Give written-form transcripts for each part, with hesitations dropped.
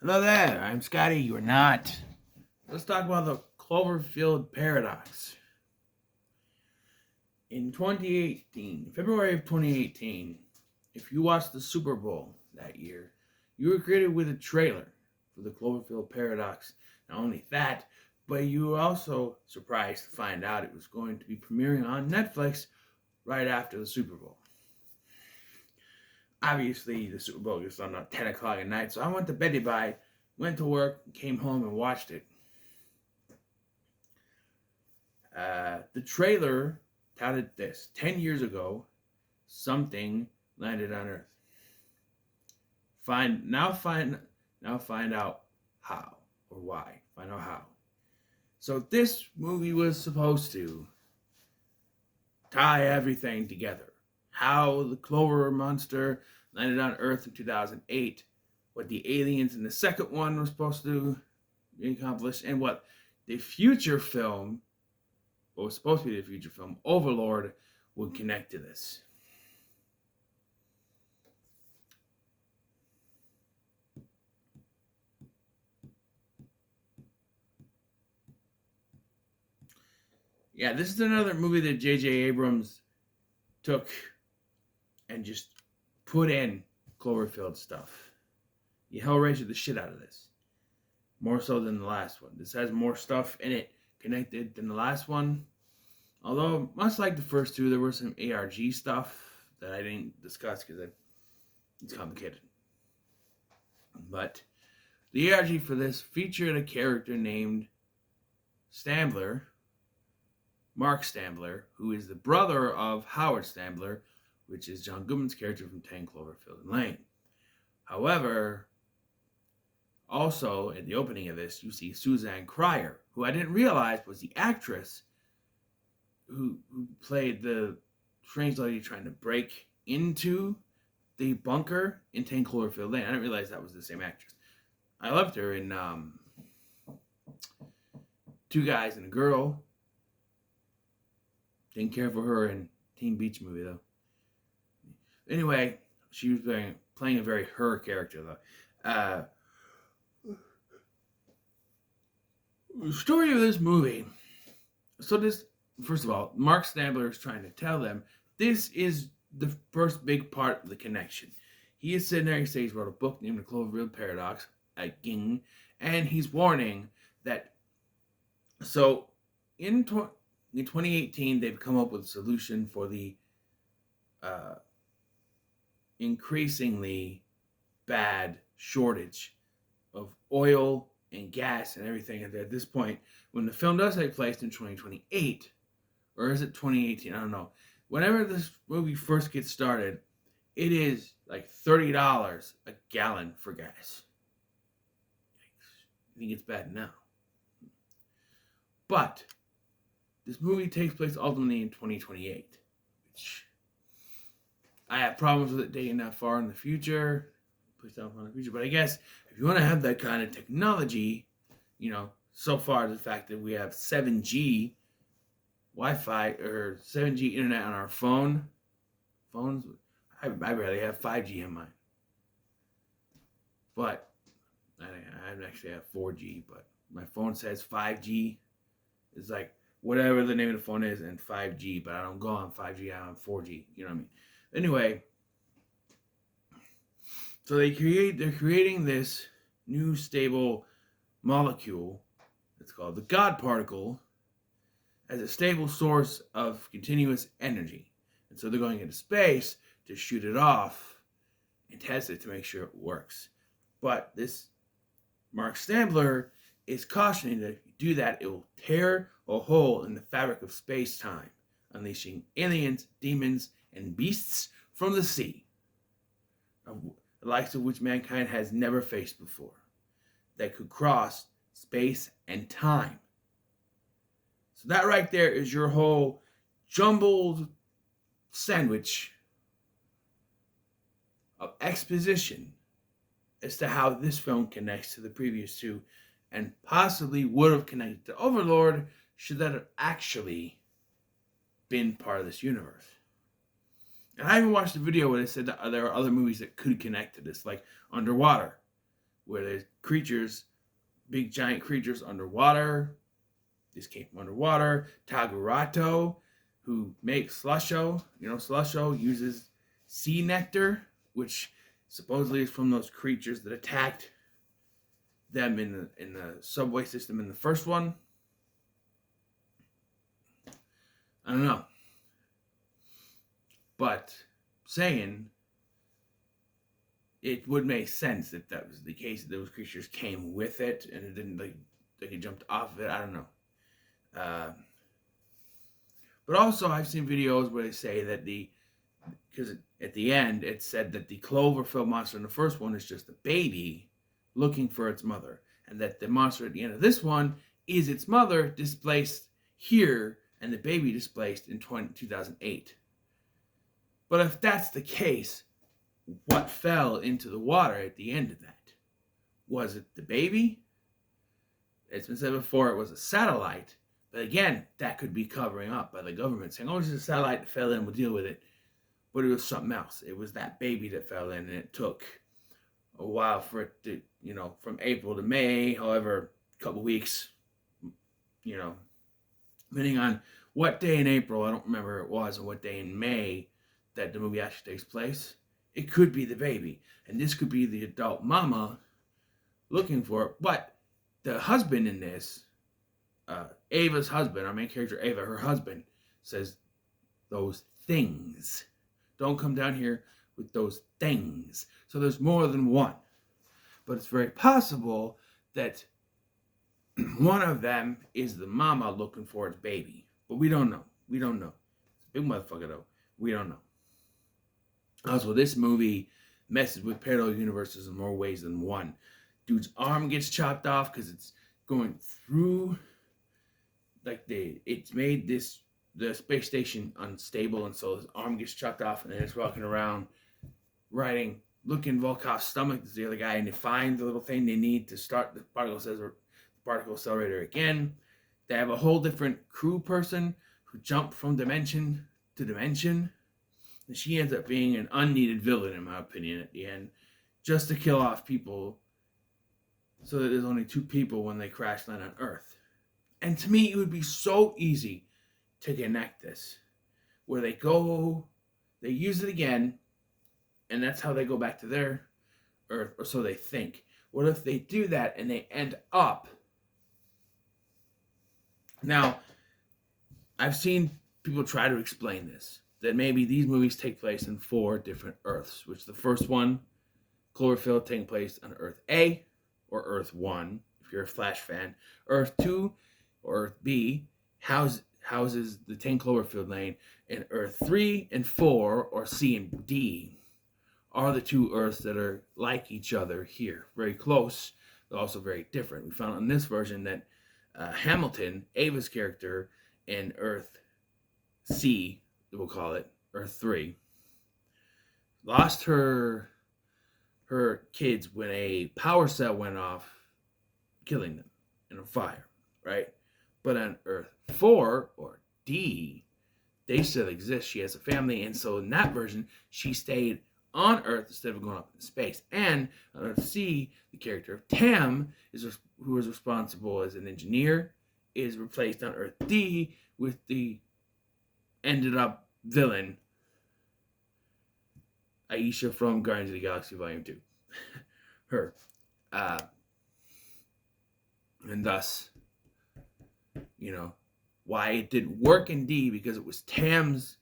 Hello there, I'm Scotty. You're not. Let's talk about the Cloverfield paradox. In 2018, February of 2018, if you watched the Super Bowl that year, you were greeted with a trailer for the Cloverfield paradox. Not only that, but you were also surprised to find out it was going to be premiering on Netflix right after the Super Bowl. Obviously, the Super Bowl was on at 10 o'clock at night, so I went to bed by, went to work, came home and watched it. The trailer touted this: 10 years ago, something landed on Earth. Now find out how or why. Find out how. So this movie was supposed to tie everything together. How the Clover monster landed on Earth in 2008, what the aliens in the second one were supposed to accomplish, and what the future film, what was supposed to be the future film, Overlord, would connect to this. Yeah, this is another movie that J.J. Abrams took and just put in Cloverfield stuff. He Hellraiser the shit out of this. More so than the last one. This has more stuff in it connected than the last one. Although, much like the first two, there was some ARG stuff that I didn't discuss because it's complicated. But the ARG for this featured a character named Stambler, Mark Stambler, who is the brother of Howard Stambler, which is John Goodman's character from 10 Cloverfield Lane. However, also at the opening of this, you see Suzanne Cryer, who I didn't realize was the actress who played the strange lady trying to break into the bunker in 10 Cloverfield Lane. I didn't realize that was the same actress. I loved her in Two Guys and a Girl. Didn't care for her in Teen Beach Movie, though. Anyway, she was playing a very her character, though. The story of this movie. So this, first of all, Mark Stambler is trying to tell them this is the first big part of the connection. He is sitting there, he wrote a book named The Cloverfield Paradox, and he's warning that, so in 2018, they've come up with a solution for the increasingly bad shortage of oil and gas and everything at this point. When the film does take place in 2028, or is it 2018? I don't know. Whenever this movie first gets started, it is like $30 a gallon for gas. I think it's bad now. But this movie takes place ultimately in 2028, which I have problems with it dating that far in the future. But I guess if you want to have that kind of technology, so far the fact that we have 7G Wi-Fi or 7G internet on our phones, I barely have 5G in mine. But I actually have 4G, but my phone says 5G. It's like whatever the name of the phone is and 5G, but I don't go on 5G, I'm on 4G. You know what I mean? Anyway, so they're creating this new stable molecule. It's called the God particle, as a stable source of continuous energy. And so they're going into space to shoot it off and test it to make sure it works. But this Mark Stambler is cautioning that if you do that, it will tear a hole in the fabric of space-time, unleashing aliens, demons, and beasts from the sea, the likes of which mankind has never faced before, that could cross space and time. So that right there is your whole jumbled sandwich of exposition as to how this film connects to the previous two and possibly would have connected to Overlord should that have actually been part of this universe. And I even watched a video where they said that there are other movies that could connect to this, like Underwater. where there's creatures, big giant creatures underwater. This came from underwater. Tagurato, who makes slusho. Slusho uses sea nectar, which supposedly is from those creatures that attacked them in the subway system in the first one. I don't know. But saying it would make sense if that was the case, that those creatures came with it and it didn't like it jumped off of it. I don't know. But also I've seen videos where they say that because at the end it said that the Cloverfield monster in the first one is just a baby looking for its mother, and that the monster at the end of this one is its mother displaced here and the baby displaced in 2008. But if that's the case, what fell into the water at the end of that? Was it the baby? It's been said before it was a satellite, but again, that could be covering up by the government saying, oh, it's a satellite that fell in, we'll deal with it. But it was something else. It was that baby that fell in, and it took a while for it to, from April to May, however, a couple weeks, depending on what day in April, I don't remember it was, and what day in May that the movie actually takes place. It could be the baby, and this could be the adult mama looking for it. But the husband in this, Ava's husband, our main character Ava, her husband, says those things. Don't come down here with those things. So there's more than one. But it's very possible that one of them is the mama looking for its baby. But we don't know. We don't know. It's a big motherfucker, though. We don't know. Also, this movie messes with parallel universes in more ways than one. Dude's arm gets chopped off because it's going through, it's made the space station unstable, and so his arm gets chopped off, and then it's walking around looking Volkov's stomach. There's the other guy, and they find the little thing they need to start the particle accelerator again. They have a whole different crew person who jumped from dimension to dimension. And she ends up being an unneeded villain, in my opinion, at the end, just to kill off people so that there's only 2 people when they crash land on Earth. And to me, it would be so easy to connect this, where they use it again, and that's how they go back to their Earth, or so they think. What if they do that and they end up? Now, I've seen people try to explain this, that maybe these movies take place in 4 different Earths, which the first one, Cloverfield, taking place on Earth A, or Earth 1, if you're a Flash fan. Earth 2, or Earth B, houses the 10 Cloverfield Lane, and Earth 3 and 4, or C and D, are the 2 Earths that are like each other here. Very close, but also very different. We found in this version that Hamilton, Ava's character, in Earth C, we'll call it, Earth 3, lost her kids when a power cell went off, killing them in a fire, right? But on Earth 4, or D, they still exist. She has a family, and so in that version, she stayed on Earth instead of going up in space. And on Earth C, the character of Tam, who is responsible as an engineer, is replaced on Earth D with the ended up villain, Aisha from Guardians of the Galaxy Volume 2. Her. And thus, why it didn't work in D, because it was Tam's,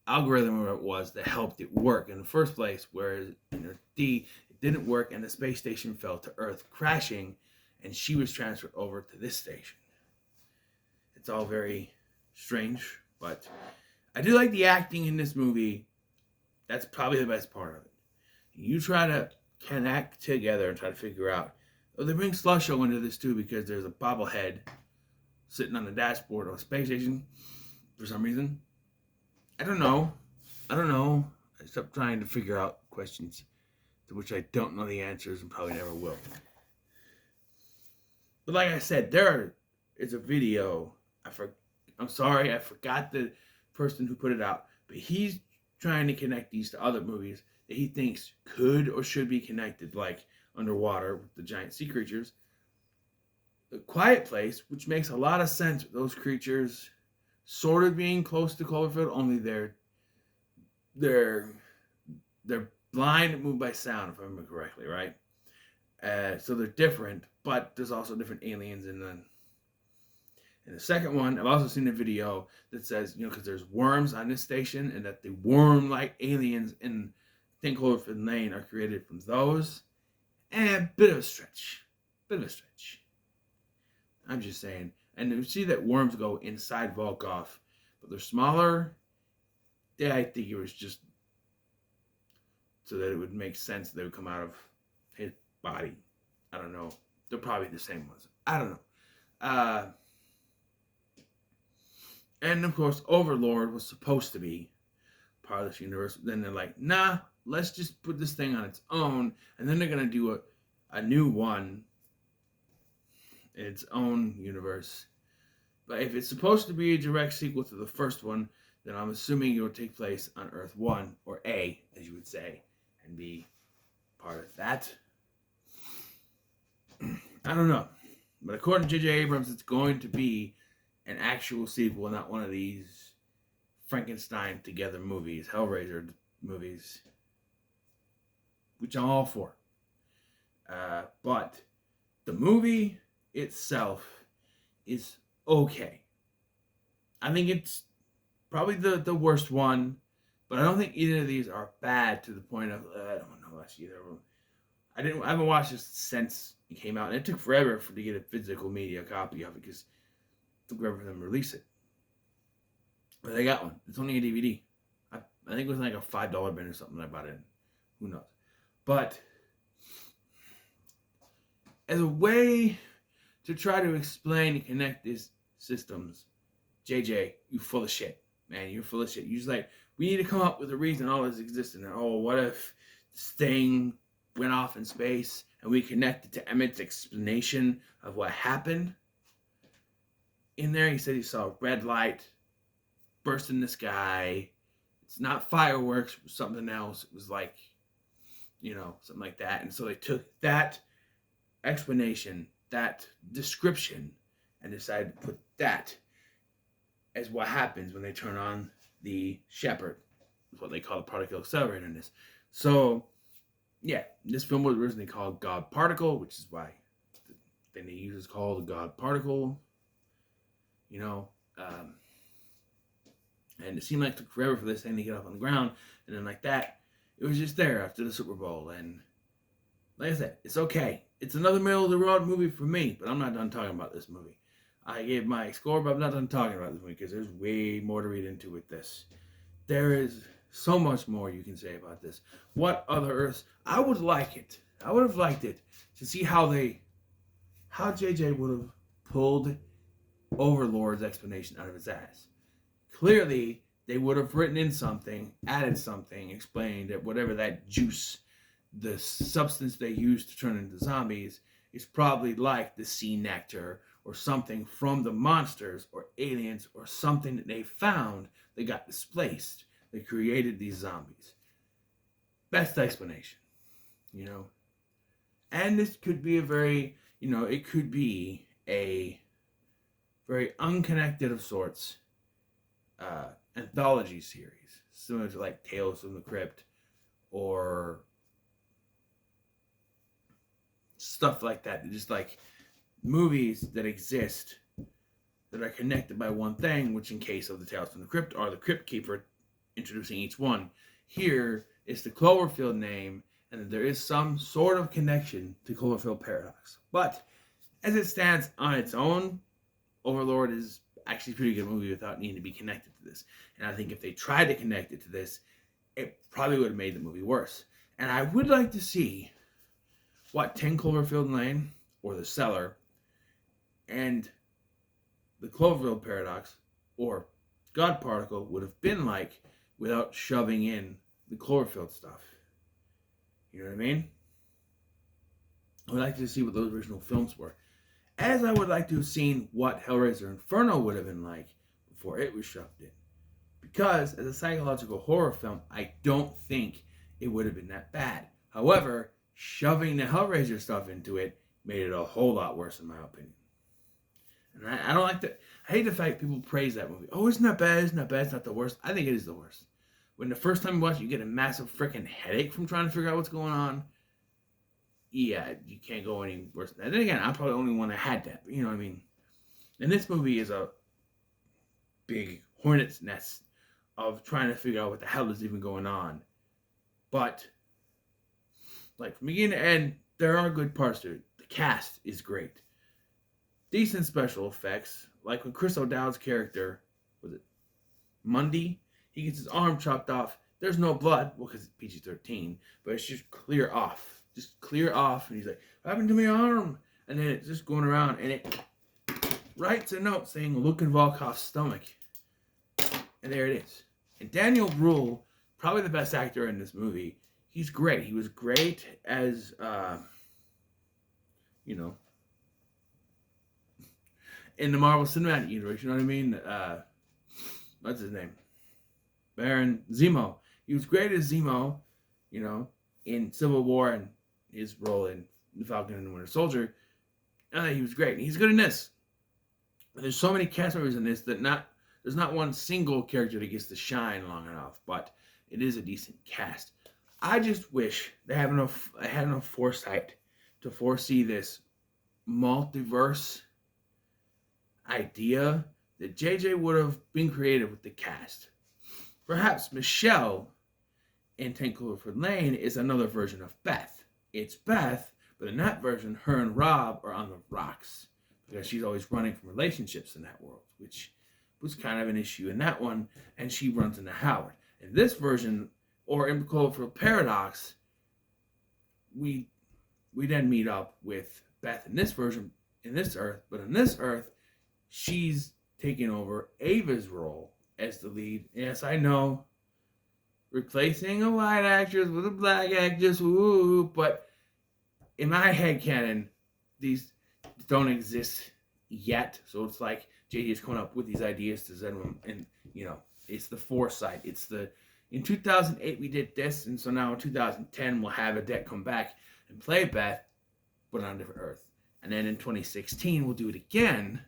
algorithm, or it was, that helped it work in the first place, whereas in D, it didn't work, and the space station fell to Earth, crashing, and she was transferred over to this station. It's all very strange, but I do like the acting in this movie. That's probably the best part of it. You try to connect together and try to figure out. Oh, they bring Slusho into this too, because there's a bobblehead sitting on the dashboard of a space station for some reason. I don't know. I stopped trying to figure out questions to which I don't know the answers and probably never will. But like I said, there is a video. I'm sorry, I forgot the person who put it out, but he's trying to connect these to other movies that he thinks could or should be connected, like underwater with the giant sea creatures. The Quiet Place, which makes a lot of sense with those creatures sort of being close to Cloverfield, only they're blind and moved by sound, if I remember correctly, right? So they're different, but there's also different aliens in the. And the second one, I've also seen a video that says, because there's worms on this station, and that the worm-like aliens in Think Cloverfield Lane are created from those. And bit of a stretch. I'm just saying. And you see that worms go inside Volkov, but they're smaller. Yeah, I think it was just so that it would make sense they would come out of his body. I don't know. They're probably the same ones. I don't know. And of course, Overlord was supposed to be part of this universe. Then they're like, nah, let's just put this thing on its own. And then they're going to do a new one in its own universe. But if it's supposed to be a direct sequel to the first one, then I'm assuming it will take place on Earth 1, or A, as you would say, and be part of that. I don't know. But according to J.J. Abrams, it's going to be an actual sequel, not one of these Frankenstein together movies, Hellraiser movies, which I'm all for. But the movie itself is okay. I think it's probably the worst one, but I don't think either of these are bad to the point of I don't know watch either of them. I haven't watched this since it came out, and it took forever to get a physical media copy of it because it took forever for them to release it. But I got one. It's only a DVD. I think it was like a $5 bin or something I bought it. Who knows? But as a way to try to explain and connect these systems, JJ, you full of shit. Man, you're full of shit. You're just like, we need to come up with a reason all this exists. And what if this thing went off in space and we connected to Emmett's explanation of what happened? In there, he said he saw a red light burst in the sky. It's not fireworks, it was something else. It was like, something like that. And so they took that explanation, that description, and decided to put that as what happens when they turn on the Shepherd. That's what they call the particle accelerator in this. So, yeah, this film was originally called God Particle, which is why the thing they use is called the God Particle. And it seemed like it took forever for this thing to get up on the ground. And then like that, it was just there after the Super Bowl. And like I said, it's okay. It's another middle-of-the-road movie for me, but I'm not done talking about this movie. I gave my score, but I'm not done talking about this movie because there's way more to read into with this. There is so much more you can say about this. What other Earths? I would have liked it to see how JJ would have pulled Overlord's explanation out of his ass. Clearly, they would have written in something, added something, explained that whatever that juice, the substance they use to turn into zombies, is probably like the sea nectar or something from the monsters or aliens or something that they found that got displaced that created these zombies. Best explanation, And this could be a very, it could be a very unconnected of sorts anthology series, similar to like Tales from the Crypt or stuff like that. Just like movies that exist that are connected by one thing, which in case of the Tales from the Crypt are the Crypt Keeper introducing each one. Here is the Cloverfield name, and there is some sort of connection to Cloverfield Paradox. But as it stands on its own, Overlord is actually a pretty good movie without needing to be connected to this. And I think if they tried to connect it to this, it probably would have made the movie worse. And I would like to see what 10 Cloverfield Lane, or The Cellar, and the Cloverfield Paradox, or God Particle, would have been like without shoving in the Cloverfield stuff. You know what I mean? I would like to see what those original films were. As I would like to have seen what Hellraiser Inferno would have been like before it was shoved in. Because as a psychological horror film, I don't think it would have been that bad. However, shoving the Hellraiser stuff into it made it a whole lot worse, in my opinion. And I don't like that. I hate the fact people praise that movie. Oh, it's not bad. It's not bad. It's not the worst. I think it is the worst. When the first time you watch it, you get a massive freaking headache from trying to figure out what's going on. Yeah, you can't go any worse than that. Then again, I'm probably the only one that had that. But you know what I mean? And this movie is a big hornet's nest of trying to figure out what the hell is even going on. But, like, from beginning to end, there are good parts to it. The cast is great. Decent special effects. Like when Chris O'Dowd's character, was it Mundy? He gets his arm chopped off. There's no blood. Well, because it's PG-13. But it's just clear off. Just clear off. And he's like, what happened to my arm? And then it's just going around. And it writes a note saying Luke and Volkov's stomach. And there it is. And Daniel Bruhl, probably the best actor in this movie. He's great. He was great as, in the Marvel Cinematic Universe. You know what I mean? What's his name? Baron Zemo. He was great as Zemo, in Civil War and his role in The Falcon and the Winter Soldier. He was great. He's good in this. There's so many cast members in this that there's not one single character that gets to shine long enough, but it is a decent cast. I just wish I had enough foresight to foresee this multiverse idea that JJ would have been creative with the cast. Perhaps Michelle in 10 Cloverfield Lane is another version of Beth. It's Beth, but in that version, her and Rob are on the rocks because she's always running from relationships in that world, which was kind of an issue in that one, and she runs into Howard. In this version, or in Cloverfield Paradox, we then meet up with Beth in this version, in this Earth, but in this Earth, she's taking over Ava's role as the lead. Yes, I know, replacing a white actress with a black actress, woo, but in my headcanon, these don't exist yet, so it's like JD's coming up with these ideas to send them, and it's the foresight. In 2008 we did this, and so now in 2010 we'll have Adette come back and play Beth, but on a different Earth. And then in 2016 we'll do it again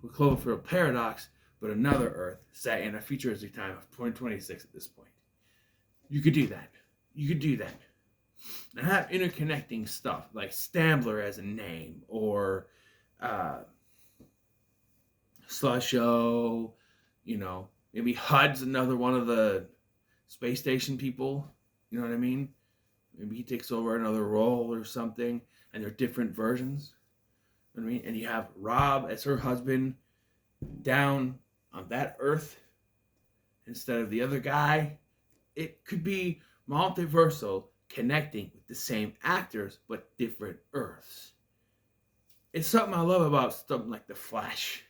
with Cloverfield Paradox, but another Earth set in a futuristic time of 2026 at this point. You could do that. And have interconnecting stuff like Stambler as a name, or Slusho, maybe HUD's another one of the space station people, you know what I mean? Maybe he takes over another role or something, and they're different versions, you know what I mean? And you have Rob as her husband down on that Earth instead of the other guy. It could be multiversal, connecting with the same actors but different Earths. It's something I love about something like The Flash,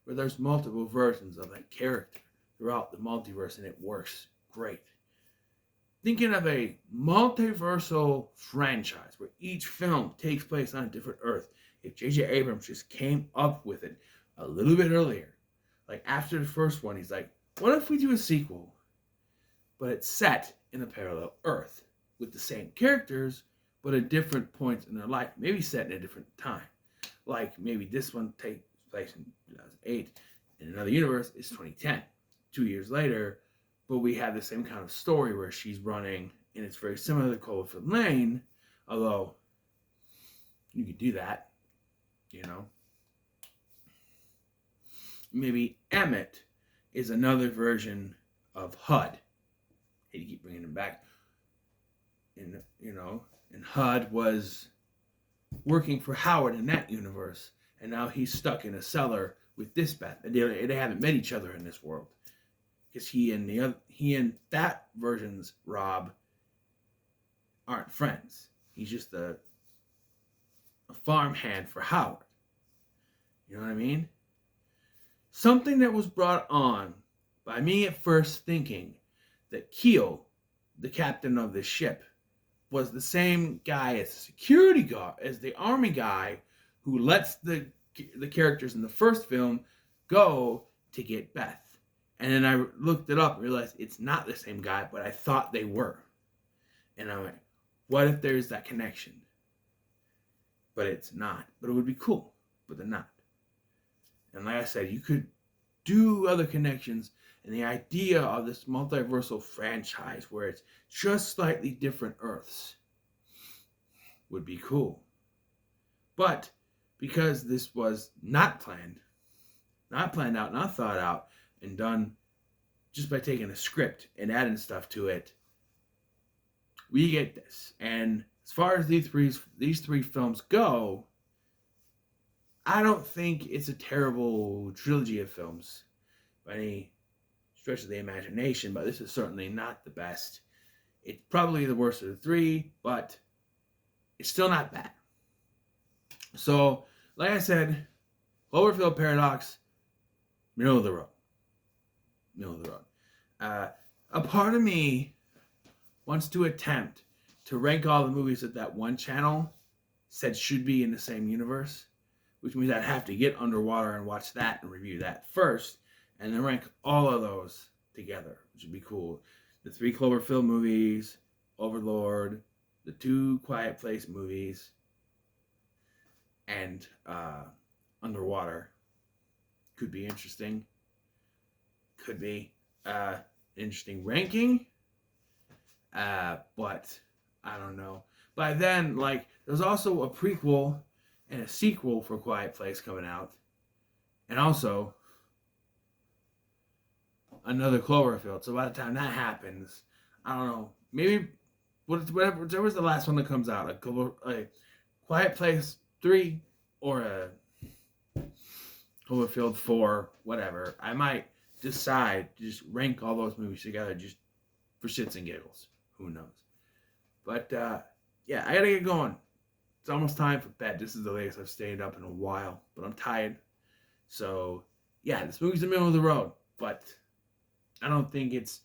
where there's multiple versions of that character throughout the multiverse, and it works great. Thinking of a multiversal franchise where each film takes place on a different Earth, if J.J. Abrams just came up with it a little bit earlier, like after the first one, he's like, what if we do a sequel, but it's set in a parallel Earth with the same characters, but at different points in their life, maybe set in a different time. Like maybe this one takes place in 2008, in another universe is 2010, 2 years later, but we have the same kind of story where she's running, and it's very similar to Cloverfield Lane, although you could do that, Maybe Emmett is another version of HUD. I hate to keep bringing him back. And HUD was working for Howard in that universe, and now he's stuck in a cellar with this Beth. They haven't met each other in this world, because he and that version's Rob aren't friends. He's just a farmhand for Howard. You know what I mean? Something that was brought on by me at first thinking that Keel, the captain of the ship, was the same guy as the security guard, as the army guy who lets the characters in the first film go to get Beth. And then I looked it up and realized it's not the same guy, but I thought they were. And I'm like, what if there's that connection? But it's not. But it would be cool. But they're not. And like I said, you could do other connections. And the idea of this multiversal franchise where it's just slightly different Earths would be cool. But because this was not planned out, not thought out, and done just by taking a script and adding stuff to it, we get this. And as far as these three films go, I don't think it's a terrible trilogy of films by any stretch of the imagination, but this is certainly not the best. It's probably the worst of the three, but it's still not bad. So, like I said, Cloverfield Paradox, middle of the road. Middle of the road. A part of me wants to attempt to rank all the movies that one channel said should be in the same universe, which means I'd have to get underwater and watch that and review that first, and then rank all of those together, which would be cool. The 3 Cloverfield movies, Overlord, the 2 Quiet Place movies, and Underwater. Could be interesting. Could be interesting ranking. But I don't know. By then, like, there's also a prequel and a sequel for Quiet Place coming out. And also another Cloverfield. So by the time that happens, I don't know. Maybe whatever's the last one that comes out, a Quiet Place 3 or a Cloverfield 4, whatever. I might decide to just rank all those movies together just for shits and giggles. Who knows? But yeah, I gotta get going. It's almost time for bed. This is the latest I've stayed up in a while, but I'm tired. So yeah, this movie's in the middle of the road, but I don't think it's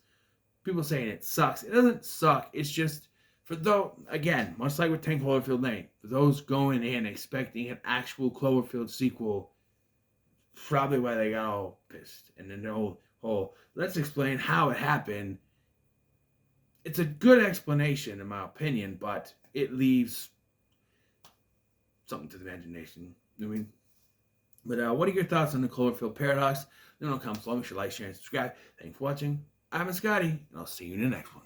people saying it sucks. It doesn't suck. It's just for those, again, much like with 10 Cloverfield Lane, for those going in expecting an actual Cloverfield sequel, probably why they got all pissed. And then the whole let's explain how it happened. It's a good explanation, in my opinion, but it leaves something to the imagination. You know what I mean? But what are your thoughts on the Cloverfield Paradox? Then I'll come below. Make sure you like, share, and subscribe. Thanks for watching. I'm Scotty, and I'll see you in the next one.